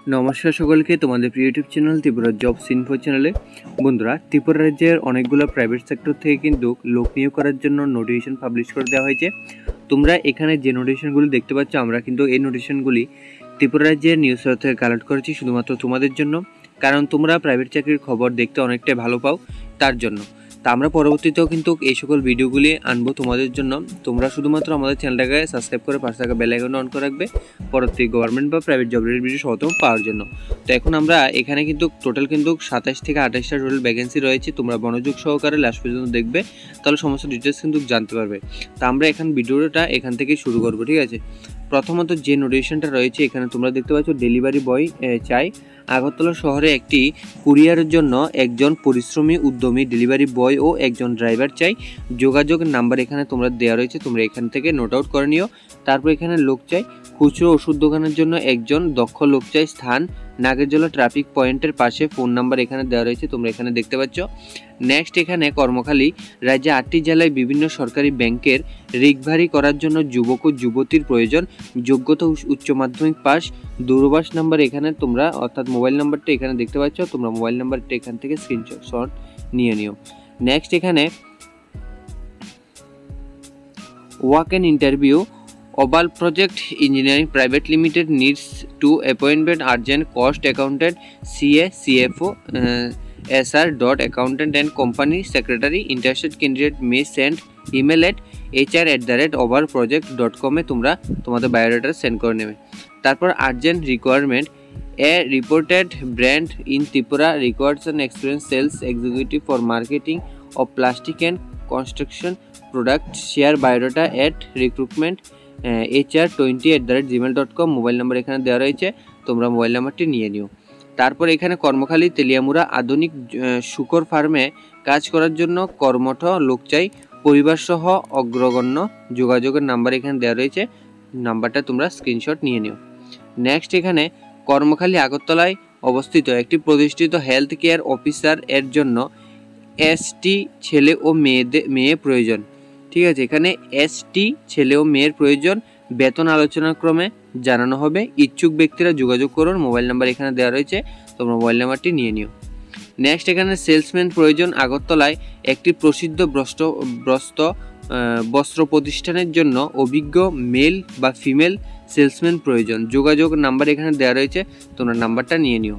নমস্কার সকলকে, তোমাদের প্রিয় YouTube channel Tripura jobs info চ্যানেলে। বন্ধুরা, ত্রিপুরা রাজ্যের অনেকগুলো প্রাইভেট সেক্টর থেকে কিন্তু লোক নিয়োগ করার জন্য নোটিফিকেশন পাবলিশ করে দেওয়া হয়েছে। তোমরা এখানে যে নোটিফিকেশনগুলি দেখতে পাচ্ছ, আমরা কিন্তু এই নোটিফিকেশনগুলি ত্রিপুরা রাজ্যের নিউজ থেকে কালেক্ট করেছি শুধুমাত্র তোমাদের জন্য, কারণ তোমরা প্রাইভেট চাকরির খবর দেখতে অনেকটাই ভালো পাও, তার জন্য। তা আমরা পরবর্তীতেও কিন্তু এই সকল ভিডিওগুলি আনবো তোমাদের জন্য। তোমরা শুধুমাত্র আমাদের চ্যানেলটাকে সাবস্ক্রাইব করে পাশে থাকা বেল আইকনটা অন করে রাখবে পরবর্তী গভর্নমেন্ট বা প্রাইভেট জবের ভিডিও সহজে পাওয়ার জন্য। তো এখন আমরা এখানে কিন্তু টোটাল কিন্তু 27 থেকে 28টা টোটাল ভ্যাকেন্সি রয়েছে। তোমরা মনোযোগ সহকারে লাস্ট পর্যন্ত দেখবে, তাহলে সমস্ত ডিটেলস কিন্তু জানতে পারবে। তা আমরা এখন ভিডিওটা এখান থেকে শুরু করবো, ঠিক আছে। প্রথমত যে নোটিফিকেশনটা রয়েছে এখানে তোমরা দেখতে পাচ্ছ, ডেলিভারি বয় চাই। আগরতলা শহরে একটি কুরিয়ারের জন্য একজন পরিশ্রমী উদ্যমী ডেলিভারি বয় ও একজন ড্রাইভার চাই। যোগাযোগ নাম্বার এখানে তোমরা দেওয়া রয়েছে, তোমরা এখান থেকে নোট আউট করে নিও। তারপর এখানে লোক চাই, খুচরো ওষুধ দোকানের জন্য একজন দক্ষ লোক চাই। স্থান নাগেরজোলা ট্রাফিক পয়েন্টের পাশে। ফোন নাম্বার এখানে দেওয়া রয়েছে, তোমরা এখানে দেখতে পাচ্ছ। নেক্সট এখানে কর্মখালী, রাজ্যে 8টি জেলায় বিভিন্ন সরকারি ব্যাংকের রিকভারি করার জন্য যুবক ও যুবতীর প্রয়োজন। যোগ্যতা উচ্চ মাধ্যমিক পাস। দূরভাষ নাম্বার এখানে তোমরা অর্থাৎ মোবাইল নাম্বারটা এখানে দেখতে পাচ্ছ, তোমরা মোবাইল নাম্বারটা এখান থেকে স্ক্রিনশট নিয়ে নিও। নেক্সট এখানে walk N interview. Obal Project Engineering Private Limited needs to appointment urgent cost accountant, CA, CFO, SR. Accountant and company secretary. Interested candidate may send email at hr@obalproject.com এ তোমরা তোমাদের biodata send করে নেবে। তারপর urgent requirement, a reported brand in Tripura requires an experienced sales executive for marketing of plastic and construction products. Share biodata at recruitment hr20@gmail.com। Mobile number এখানে দেওয়া রয়েছে, তোমরা mobile নাম্বারটি নিয়ে নিও। তারপর এখানে কর্মখালী তেলিয়ামুড়া আধুনিক শুকর ফার্মে কাজ করার জন্য কর্মঠ লোক চাই, পরিবার সহ অগ্রগণ্য। যোগাযোগের নাম্বার এখানে দেওয়া রয়েছে, নাম্বারটা তোমরা স্ক্রিনশট নিয়ে নিও। নেক্সট এখানে কর্মখালী আগরতলায় অবস্থিত একটি প্রতিষ্ঠিত হেলথ কেয়ার অফিসার এর জন্য এসটি ছেলে ও মেয়ে প্রয়োজন, ঠিক আছে। এখানে এসটি ছেলে ও মেয়ের প্রয়োজন। বেতন আলোচনার ক্রমে জানানো হবে। ইচ্ছুক ব্যক্তিরা যোগাযোগ করুন। মোবাইল নাম্বার এখানে দেওয়া রয়েছে, তোমরা মোবাইল নাম্বারটি নিয়ে নিও। নেক্সট এখানে সেলসম্যান প্রয়োজন। আগরতলায় একটি প্রসিদ্ধ বস্ত্র প্রতিষ্ঠানের জন্য অভিজ্ঞ মেল বা ফিমেল সেলসম্যান প্রয়োজন। যোগাযোগ নাম্বার এখানে দেওয়া রয়েছে, তোমরা নাম্বারটা নিয়ে নিও।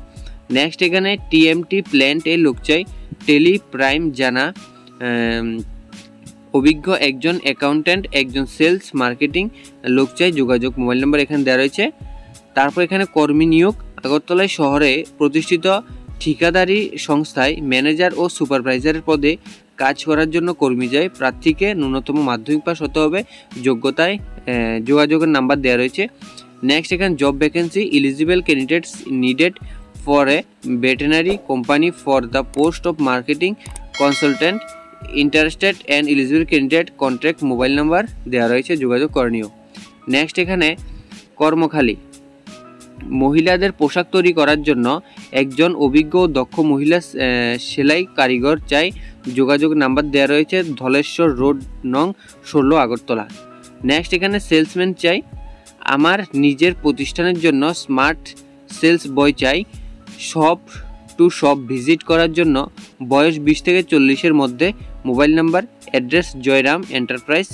নেক্সট এখানে টিএমটি প্ল্যান্ট এ লোক চাই, টেলি প্রাইম জানা অভিজ্ঞ একজন অ্যাকাউন্ট্যান্ট, একজন সেলস মার্কেটিং লোক চাই। যোগাযোগ মোবাইল নাম্বার এখানে দেওয়া রয়েছে। তারপর এখানে কর্মী নিয়োগ। আগরতলা শহরে প্রতিষ্ঠিত ঠিকাদারি সংস্থায় ম্যানেজার ও সুপারভাইজারের পদে কাজ করার জন্য কর্মী চাই। প্রার্থীকে ন্যূনতম মাধ্যমিক পাস হতে হবে। যোগ্যতায় যোগাযোগের নাম্বার দেওয়া রয়েছে। নেক্সট এখানে job vacancy. Eligible candidates needed for a veterinary company for the post of marketing consultant. Interested and eligible candidate contact. Mobile number দেওয়া রয়েছে, যোগাযোগ করণীয়। নেক্সট এখানে কর্মখালী মহিলাদের পোশাক তৈরি করার জন্য একজন অভিজ্ঞ ও দক্ষ মহিলা সেলাই কারিগর চাই। যোগাযোগ নাম্বার দেওয়া রয়েছে, ধলেশ্বর রোড নং 16 আগরতলা। নেক্সট এখানে সেলসম্যান চাই। আমার নিজের প্রতিষ্ঠানের জন্য স্মার্ট সেলস বয় চাই। শপ টু শপ ভিজিট করার জন্য বয়স 20 থেকে 40-এর মধ্যে। Mobile number, address Joyram enterprise,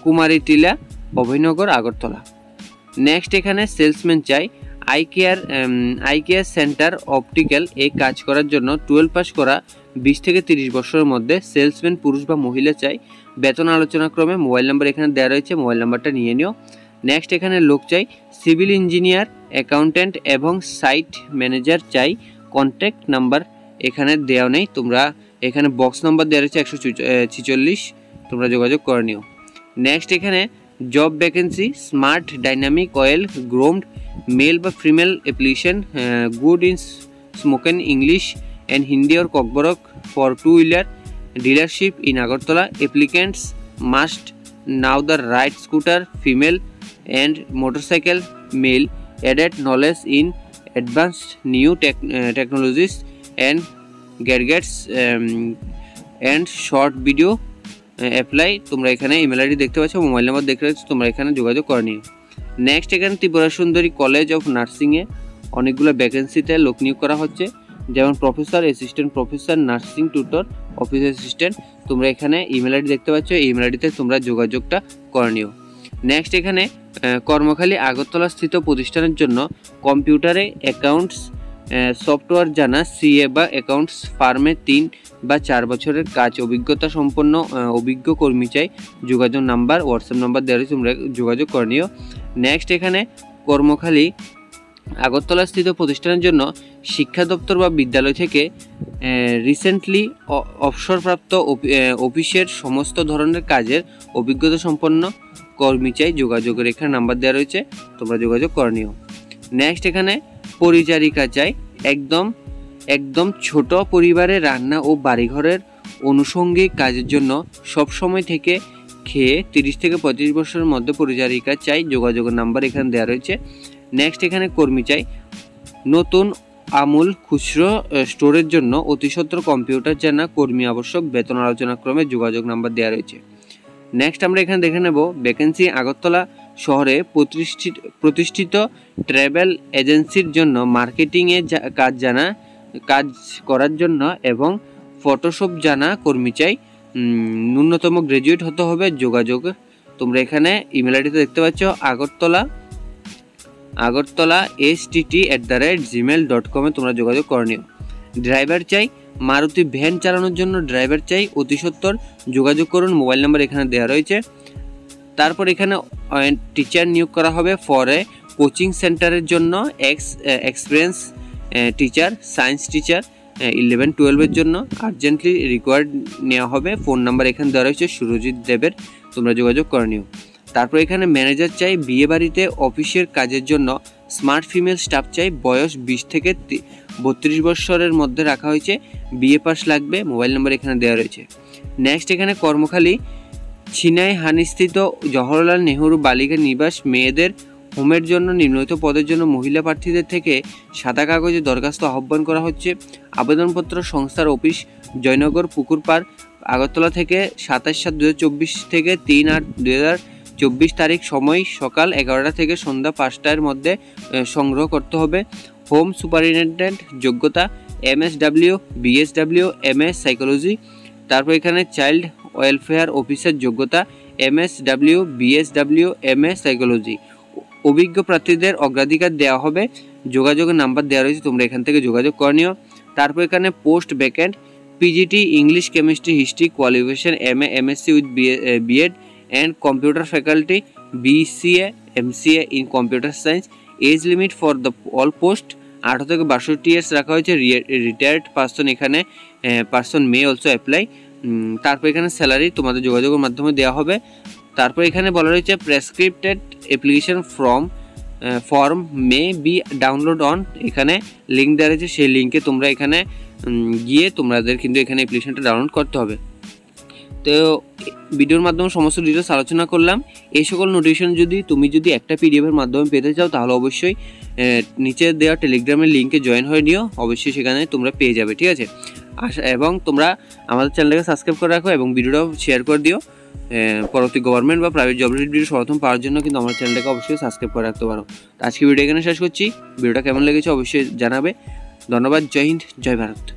Kumaritila, Abhoynagar, Agartala. Next এখানে সেলসম্যান চাই। আই কেয়ার সেন্টার অপটিক্যাল এ কাজ করার জন্য 12 পাস করা 20 থেকে 30 বছরের মধ্যে। সেলসম্যান পুরুষ বা মহিলা চাই। বেতন আলোচনা ক্রমে। মোবাইল নাম্বার এখানে দেওয়া রয়েছে, মোবাইল নাম্বারটা নিয়ে নিও। নেক্সট এখানে লোক চাই, সিভিল ইঞ্জিনিয়ার, অ্যাকাউন্ট্যান্ট এবং সাইট ম্যানেজার চাই। কন্ট্যাক্ট নাম্বার এখানে দেওয়া নেই, তোমরা এখানে বক্স নাম্বার দেওয়া রয়েছে 146, তোমরা যোগাযোগ করে নিও। নেক্সট এখানে job vacancy. Smart dynamic well groomed male বা female application, good in spoken English and Hindi or Kokborok for 2-wheeler dealership in Agartala. Applicants must know the ride scooter female and motorcycle male. Added knowledge in advanced new technologies and gadgets and short video apply। তোমরা এখানে email ID দেখতে পাচ্ছ, mobile number দেখতে পাচ্ছ, তোমরা এখানে যোগাযোগ করে নিও। নেক্সট এখানে ত্রিপুরা সুন্দরী কলেজ অফ নার্সিংয়ে অনেকগুলো ভ্যাকেন্সিতে লোক নিয়োগ করা হচ্ছে, যেমন professor, assistant professor, nursing tutor, office assistant. তোমরা এখানে ইমেল আইডি দেখতে পাচ্ছ, এই ইমেল আইডিতে তোমরা যোগাযোগটা করে নিও। নেক্সট এখানে কর্মখালী আগরতলা স্থিত প্রতিষ্ঠানের জন্য কম্পিউটারে অ্যাকাউন্টস সফটওয়্যার জানা সিএ বা অ্যাকাউন্টস ফার্মে 3 বা 4 বছরের কাজ অভিজ্ঞতা সম্পন্ন অভিজ্ঞ কর্মী চাই। যোগাযোগ নাম্বার, হোয়াটসঅ্যাপ নাম্বার দেওয়া রয়েছে, তোমরা যোগাযোগ করে নিও। নেক্সট এখানে কর্মখালী আগরতলা স্থিত প্রতিষ্ঠানের জন্য শিক্ষা দপ্তর বা বিদ্যালয় থেকে রিসেন্টলি অবসরপ্রাপ্ত অফিসের সমস্ত ধরনের কাজের অভিজ্ঞতা সম্পন্ন কর্মী চাই। যোগাযোগের এখানে নাম্বার দেওয়া রয়েছে, তোমরা যোগাযোগ করে নিও। নেক্সট এখানে পরিচারিকা চাই, একদম ছোট পরিবারে রান্না ও বাড়িঘরের আনুষঙ্গিক কাজের জন্য সব সময় থেকে খেয়ে 30 থেকে 35 বছরের মধ্যে পরিচারিকা চাই। যোগাযোগের নাম্বার এখানে দেওয়া রয়েছে। নেক্সট এখানে কর্মী চাই নতুন আমূল খুচরো স্টোরের জন্য অতিসত্বর কম্পিউটার জানা কর্মী আবশ্যক, বেতন আলোচনা ক্রমে যোগাযোগ নাম্বার দেওয়া রয়েছে। নেক্সট আমরা এখানে দেখে নেব ভ্যাকেন্সি আগরতলা শহরে প্রতিষ্ঠিত ট্রাভেল এজেন্সির জন্য মার্কেটিংয়ে কাজ করার জন্য এবং ফটোশপ জানা কর্মী চাই। ন্যূনতম গ্র্যাজুয়েট হতে হবে। যোগাযোগ তোমরা এখানে ইমেল আইডিতে দেখতে পাচ্ছ, আগরতলা stt@gmail.com তোমরা যোগাযোগ করে নিও। ড্রাইভার চাই, মারুতি ভ্যান চালানোর জন্য ড্রাইভার চাই, অতিসত্বর। যোগাযোগ করুন, মোবাইল নাম্বার এখানে দেওয়া রয়েছে। তারপর এখানে টিচার নিয়োগ করা হবে ফর এ কোচিং সেন্টারের জন্য এক্সপিরিয়েন্স টিচার, সায়েন্স টিচার 11-12 জন্য আর্জেন্টলি রিকোয়ার্ড নেওয়া হবে। ফোন নাম্বার এখানে দেওয়া রয়েছে সুরজিৎ দেবের, তোমরা যোগাযোগ করে নিও। তারপর এখানে ম্যানেজার চাই, বিয়ে বাড়িতে অফিসের কাজের জন্য স্মার্ট ফিমেল স্টাফ চাই, বয়স 20 থেকে 32 বছরের মধ্যে রাখা হয়েছে, বিএ পাস লাগবে। মোবাইল নাম্বার এখানে দেওয়া রয়েছে। নেক্সট এখানে কর্মখালী ছিনাইহানিস্থিত জওহরলাল নেহরু বালিকা নিবাস মেয়েদের হোমের জন্য নিম্নলিখিত পদের জন্য মহিলা প্রার্থীদের থেকে সাদা কাগজে দরখাস্ত আহ্বান করা হচ্ছে। আবেদনপত্র সংস্থার অফিস, জয়নগর, পুকুরপাড়, আগরতলা থেকে 27/7/2024 থেকে 3/8/2024 তারিখ, সময় সকাল 11টা থেকে সন্ধ্যা 5টার মধ্যে সংগ্রহ করতে হবে। হোম সুপারিনটেন্ডেন্ট যোগ্যতা MSW, BSW, MS সাইকোলজি। তারপর এখানে চাইল্ড ওয়েলফেয়ার অফিসার যোগ্যতা MSW, BSW, MS সাইকোলজি। অভিজ্ঞ প্রার্থীদের অগ্রাধিকার দেওয়া হবে। যোগাযোগের নাম্বার দেওয়া রয়েছে, তোমরা এখান থেকে যোগাযোগ করে নিও। তারপর এখানে post vacant PGT English, chemistry, history qualification MA, MSc with B.Ed and computer faculty BCA, MCA in computer science. Age limit for the all post 18 থেকে 62 ইয়ার্স রাখা হয়েছে। রিটায়ার্ড পার্সন এখানে পার্সন মে অলসো অ্যাপ্লাই। তারপর এখানে salary তোমাদের যোগাযোগের মাধ্যমে দেওয়া হবে। তারপর এখানে বলা রয়েছে prescribed application form may be download on, এখানে লিঙ্ক দেওয়া রয়েছে, সেই লিঙ্কে তোমরা এখানে গিয়ে তোমাদের কিন্তু এখানে অ্যাপ্লিকেশনটা ডাউনলোড করতে হবে। তো ভিডিওর মাধ্যমে সমস্ত ডিটেলস আলোচনা করলাম। এই সকল নোটিফিকেশন তুমি যদি একটা পিডিএফের মাধ্যমে পেতে চাও তাহলে অবশ্যই নিচে দেওয়া টেলিগ্রামের লিঙ্কে জয়েন হয়ে নিও, অবশ্যই সেখানে তোমরা পেয়ে যাবে, ঠিক আছে। এবং তোমরা আমাদের চ্যানেলটাকে সাবস্ক্রাইব করে রাখো এবং ভিডিওটাও শেয়ার করে দিও। পরবর্তী গভর্নমেন্ট বা প্রাইভেট জব রিলেটেড ভিডিও সর্বপ্রথম পাওয়ার জন্য কিন্তু আমার চ্যানেলটাকে অবশ্যই সাবস্ক্রাইব করে রাখতে পারো। আজকে ভিডিও এখানে শেষ করছি। ভিডিওটা কেমন লেগেছে অবশ্যই জানাবে। ধন্যবাদ। জয় হিন্দ, জয় ভারত।